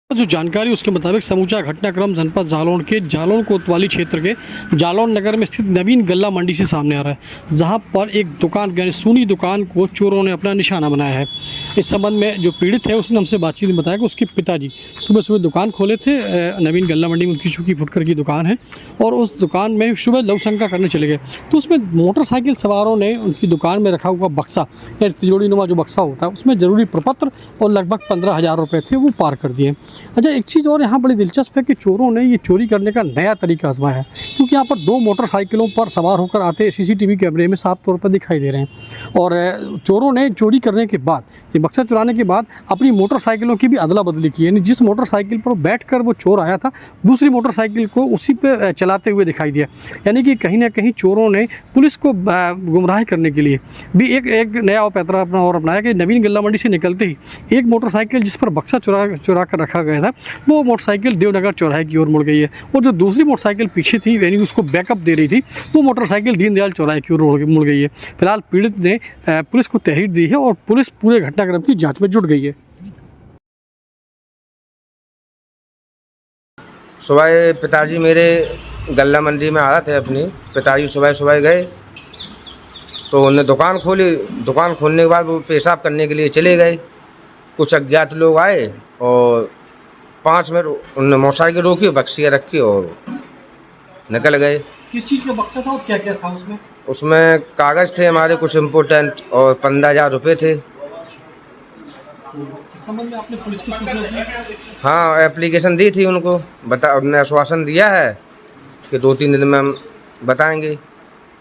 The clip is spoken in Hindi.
जो जानकारी उसके मुताबिक समूचा घटनाक्रम जनपद जालौन के जालौन कोतवाली क्षेत्र के जालौन नगर में स्थित नवीन गल्ला मंडी से सामने आ रहा है, जहां पर एक दुकान यानी सोनी दुकान को चोरों ने अपना निशाना बनाया है। इस संबंध में जो पीड़ित है उसने हमसे बातचीत में बताया कि उसके पिताजी सुबह सुबह दुकान खोले थे। नवीन गल्ला मंडी में उनकी चूँकि फुटकर की दुकान है और उस दुकान में सुबह लवशंका करने चले गए तो उसमें मोटरसाइकिल सवारों ने उनकी दुकान में रखा हुआ बक्सा या तिजोरी नुमा जो बक्सा होता है उसमें ज़रूरी प्रपत्र और लगभग 15,000 रुपये थे वो पार कर दिए। अच्छा, एक चीज़ और यहाँ बड़ी दिलचस्प है कि चोरों ने ये चोरी करने का नया तरीका आजमाया है, क्योंकि यहाँ पर 2 मोटरसाइकिलों पर सवार होकर आते सीसीटीवी कैमरे में साफ तौर पर दिखाई दे रहे हैं। और चोरों ने चोरी करने के बाद, ये बक्सा चुराने के बाद अपनी मोटरसाइकिलों की भी अदला बदली की, यानी जिस मोटरसाइकिल पर बैठकर वो चोर आया था दूसरी मोटरसाइकिल को उसी पे चलाते हुए दिखाई दिया। यानी कि कहीं ना कहीं चोरों ने पुलिस को गुमराह करने के लिए भी एक नया पैतरा अपना और अपनाया कि नवीन गल्ला मंडी से निकलते ही एक मोटरसाइकिल जिस पर बक्सा चुरा कर रखा गया था वो मोटरसाइकिल देवनगर चौराहे की ओर मुड़ गई है और जो दूसरी मोटरसाइकिल पीछे थी यानी उसको बैकअप दे रही थी वो मोटरसाइकिल दीनदयाल चौराहे की ओर मुड़ गई है। फिलहाल पीड़ित ने पुलिस को तहरीर दी है और पुलिस पूरे घटनाक्रम की जांच में जुट गई है। सुबह पिताजी मेरे गल्ला मंडी में आ रहे थे, अपनी पिताजी सुबह सुबह गए तो उन्होंने दुकान खोली। दुकान खोलने के बाद वो पेशाब करने के लिए चले गए। कुछ अज्ञात लोग आए और 5 मिनट उन्होंने मोटरसाइकिल रोकी, बक्सियाँ रखी और निकल गए। किस चीज़ का बक्सा था और क्या क्या था उसमें? उसमें कागज़ थे हमारे कुछ इम्पोर्टेंट और 15,000 रुपये थे। इस संबंध में आपने पुलिस की सूचना दी? हाँ, एप्लीकेशन दी थी उनको, उन्होंने आश्वासन दिया है कि 2-3 दिन में हम बताएंगे।